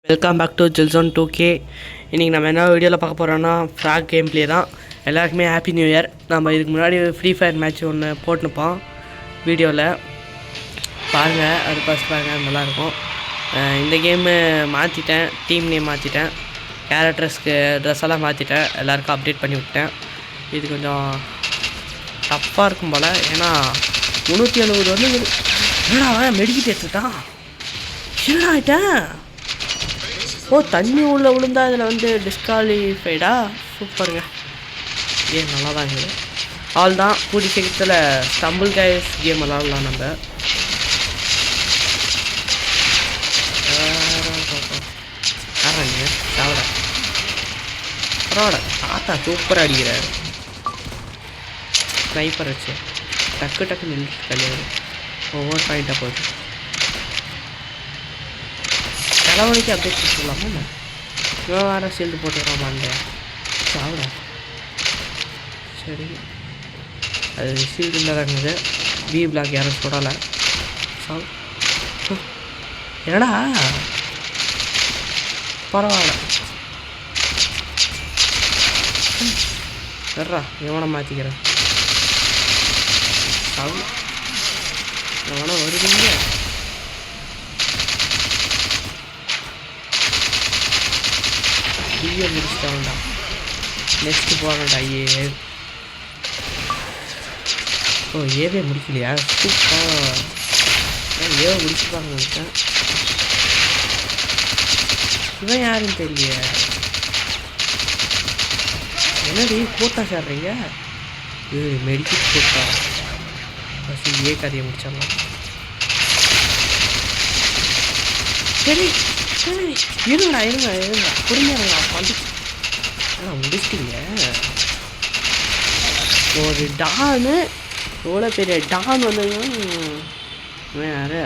Welcome back to ஜில்சோன் 2K. இன்றைக்கி நம்ம என்ன வீடியோவில் பார்க்க போகிறோன்னா ஃப்ராக் கேம் ப்ளே தான். எல்லாருக்குமே ஹாப்பி நியூ இயர். நம்ம இதுக்கு முன்னாடி ஃப்ரீ ஃபயர் மேட்ச் ஒன்று போட்டுனுப்போம் வீடியோவில் பாருங்கள், அது ஃபஸ்ட் பாருங்கள், நல்லாயிருக்கும். இந்த கேமு மாற்றிட்டேன், டீம் நேம் மாற்றிட்டேன், கேரக்டர்ஸ்க்கு ட்ரெஸ் எல்லாம் மாற்றிட்டேன், எல்லாேருக்கும் அப்டேட் பண்ணி விட்டேன். இது கொஞ்சம் டஃப்பாக இருக்கும் போல், ஏன்னா 370 வந்து என்னடா மெடிக்கிட்டு எடுத்துட்டான், என்னடா ஆகிட்டேன். தண்ணி உள்ள விழுந்தா இதில் வந்து டிஸ்குவாலிஃபைடா. சூப்பருங்க, கேம் நல்லா தான் இருக்குது. ஆல் தான் கூடி சீக்கிரத்தில் ஸ்டம்பிள் கைஸ் கேம் விளாட்லாம் நம்ம. ஆறாங்க சாவிட பரவாயில்ல, தாத்தா சூப்பராக அடிக்கிறாரு. ஸ்னைப்பர் வச்சு டக்கு டக்கு நின்று கல்யாணம் ஒவ்வொரு பாயிண்ட்டாக போகுது. தலைவலிக்கு அப்டேட் கொடுத்துடலாமா? இவன் வேறு சீல்டு போட்டுக்கிறாமாங்க சாவிட. சரி, அது சீல்டு இல்லாதங்குது. பி பிளாக் யாரும் சுடலை. என்னடா பரவாயில்ல, சரிடா எவனை மாற்றிக்கிறேன். சாவு எவனை வருவீங்க. டிவியை முடிச்சுட்டாங்கடா, நெக்ஸ்ட்டு போகணும்டா. ஏவே முடிக்கலையா? சூப்பர், ஏவை முடிச்சுப்பாங்க நினைச்சேன். இவன் யாருன்னு தெரியலையே. என்னடி போட்டா சாடுறீங்க? மெடிக்கல் போட்டா ஃபஸ்ட்டு கதையை முடிச்சிடலாம். சரி சரி, இருங்கடா பொறுமையா முடிச்சிட்டீங்க. ஒரு டானு, எவ்வளோ பெரிய டான் வந்தது. யாரு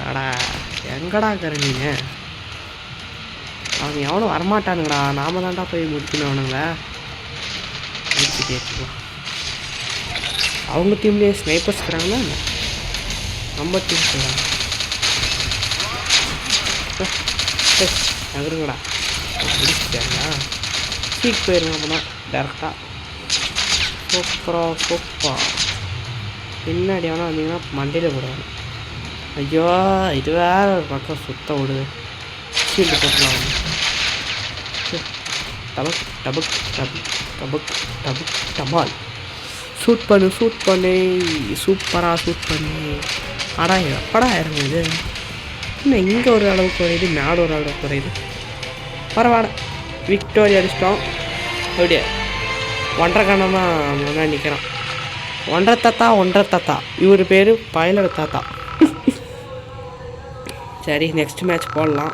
அடா, எங்கடா கரண்டிங்க? அவங்க எவனும் வரமாட்டானுங்கடா, நாம தான்டா போய் முடிக்கணும். அவனுங்கள முடிச்சுட்டே இருக்கலாம். அவங்க டீம்லேயே ஸ்னைப்பர்ஸ் இருக்கிறாங்கன்னா நம்ம டீம் இருக்கிறாங்க. நகருங்கடா, முடிச்சுட்டாங்களா? சீக் போயிருங்க அப்படின்னா டேரெக்டாக. சூப்பரா பின்னாடி வேணா வந்தீங்கன்னா மண்டையில் போடுவாங்க. ஐயோ, இது வேற ஒரு பக்கம் சுத்த விடுது. சீல்டு போட்டுலாம் டபக் டபக் டபக் டபக் டபக் டபால். ஷூட் பண்ணு சூப்பராக ஷூட் பண்ணு. எப்படா இறங்குது? இன்னும் இங்கே ஒரு அளவுக்கு குறையுது, மேலே ஒரு அளவுக்கு குறையுது. பரவாயில்ல, விக்டோரி அடிச்சிட்டோம். அப்படியே ஒன்றரை கண்ணமாக முன்னாடி நிற்கிறான். ஒன்றரை தாத்தா இவர் பேர் பயிலோட தாத்தா. சரி, நெக்ஸ்ட் மேட்ச் போடலாம்.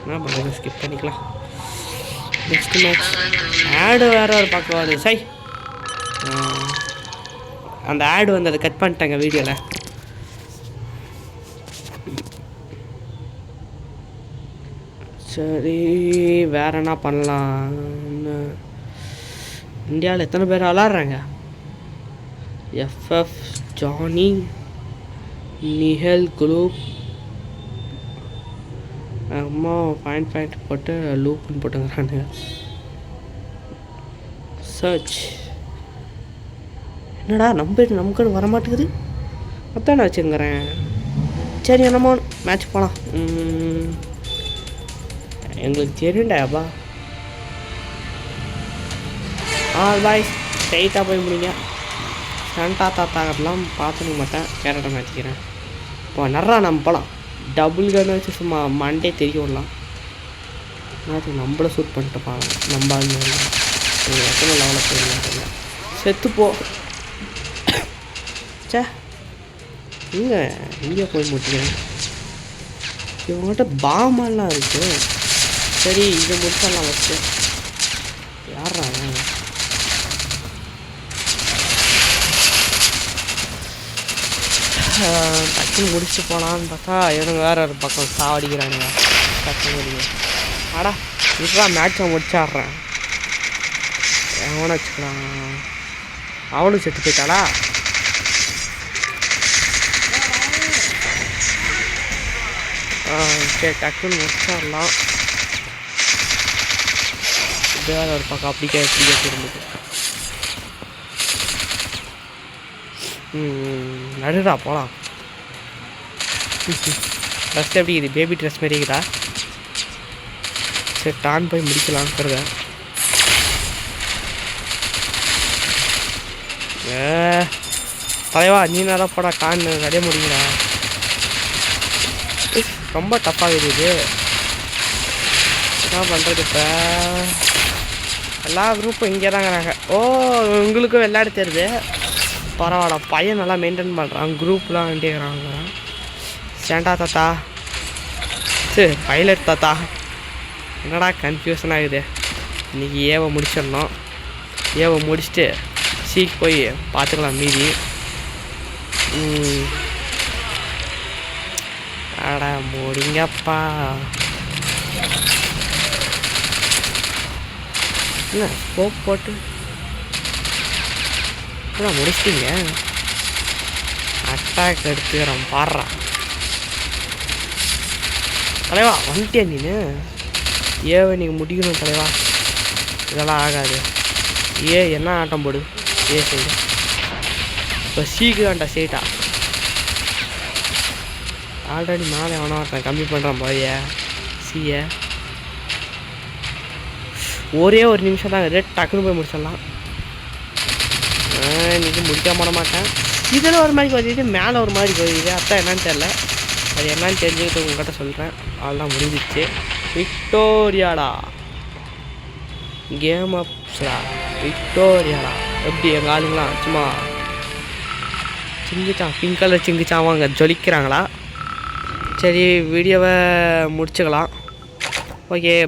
என்ன பண்ணுறது, ஸ்கிப் பண்ணிக்கலாம். நெக்ஸ்ட் மேட்ச் ஆடு வேறு ஒரு பக்கம் வருது. சை, அந்த ஆடு வந்து அதை கட் பண்ணிட்டாங்க வீடியோவில். சரி, வேறு என்ன பண்ணலாம்? இந்தியாவில் எத்தனை பேர் விளாட்றாங்க? எஃப்எஃப் ஜானி, நிஹல் குரூப், அம்மா பாயிண்ட் போட்டு லூப்னு போட்டுங்கிறானுங்க. சர்ச் என்னடா நம்ம கூட வரமாட்டேங்குது, அதான் நான் வச்சுங்கிறேன். சரி, என்னமோ மேட்ச் போகலாம். எங்களுக்கு தெரியுண்டாப்பா. பாய், ஸ்ட்ரைட்டாக போய் முடிங்க. சண்டா தாத்தாக்கெல்லாம் பார்த்துக்க மாட்டேன், கேரக்டர் மாற்றிக்கிறேன். இப்போ நிறையா நம்ம போகலாம். டபுள் கன் வச்சு சும்மா மண்டே தெரிய விடலாம். அது நம்மளை ஷூட் பண்ணிட்டு பாங்க. நம்ம எத்தனை லெவலில் போயிருந்தோம் தெரியல. செத்துப்போ. சே, இங்கே போய் முடிக்கிறேன். இவங்கள்ட்ட பாமெல்லாம் இருக்குது. சரி, இதை முடிச்சிடலாம் ஃபஸ்ட்டு. யாரா டக்குன்னு முடிச்சுட்டு போகலான்னு பார்த்தா இவனுங்க வேறு ஒரு பக்கம் சாவடிக்கிறானுங்க. டக்குன்னு முடியும். இப்போதான் மேட்சை முடிச்சாடுறேன். எவனை வச்சுக்கலாம்? அவனும் செத்து போயிட்டாளா? சரி டக்குன்னு முடிச்சிடலாம். வேற ஒரு பக்கம் அப்படிக்கே இருந்தது. நடுடா போகலாம். ட்ரெஸ் எப்படி இது பேபி ட்ரெஸ் மாரி இருக்குதா? சரி டான் போய் முடிக்கலாங்கிறத. தலைவா நீ நேரம் போடா டான் நிறைய முடியுங்களா? ரொம்ப டஃப்பாகுது இது. என்ன பண்ணுறது இப்போ? எல்லா குரூப்பும் இங்கே தாங்கிறாங்க. உங்களுக்கும் விளையாட தெரியுது. பரவாயில்ல, பையன் நல்லா மெயின்டைன் பண்ணுறான். குரூப்லாம் வேண்டியக்கிறாங்க. சேண்டா தாத்தா, சரி பைலட் தாத்தா, என்னடா கன்ஃபியூஷன் ஆகுது. இன்றைக்கி ஏவை முடிச்சிடணும். ஏவை முடிச்சுட்டு சீக்கு போய் பார்த்துக்கலாம் மீதி. அட முடிங்கப்பா. என்ன ஸ்கோப் போட்டு முடிச்சிட்டிங்க. அட்டாக் எடுத்துக்கிறோம் பாடுறான். தலைவா வந்துட்டியா நீனு? ஏவை நீங்கள் முடிக்கணும் தலைவா. இதெல்லாம் ஆகாது. என்ன ஆட்டம் போடு. சைடு இப்போ சீக்கு தான்டா ஸ்ட்ரெயிட்டா. ஆல்ரெடி மேலே எவனா ஒருத்தன் கம்மி பண்ணுறான் போய சீயை. ஒரே ஒரு நிமிஷம் தான் ரேட் டக்குன்னு போய் முடிச்சிடலாம். இன்றைக்கி முடிக்க மாட்டேன். இதில் ஒரு மாதிரி போயிடுது, மேலே ஒரு மாதிரி போயிடுது. அதான் என்னன்னு தெரில. அது என்னன்னு தெரிஞ்சுக்கிட்டு உங்கள்கிட்ட சொல்கிறேன். அதெல்லாம் முடிஞ்சிச்சு. விக்டோரியாடா கேம் அப்ஸ்டா. விக்டோரியாடா எப்படி எங்கள் ஆளுங்களாம் சும்மா சிங்கிச்சான் பிங்க் கலர் சிங்கிச்சான் அவங்க ஜொலிக்கிறாங்களா? சரி வீடியோவை முடிச்சுக்கலாம். ஓகே பா.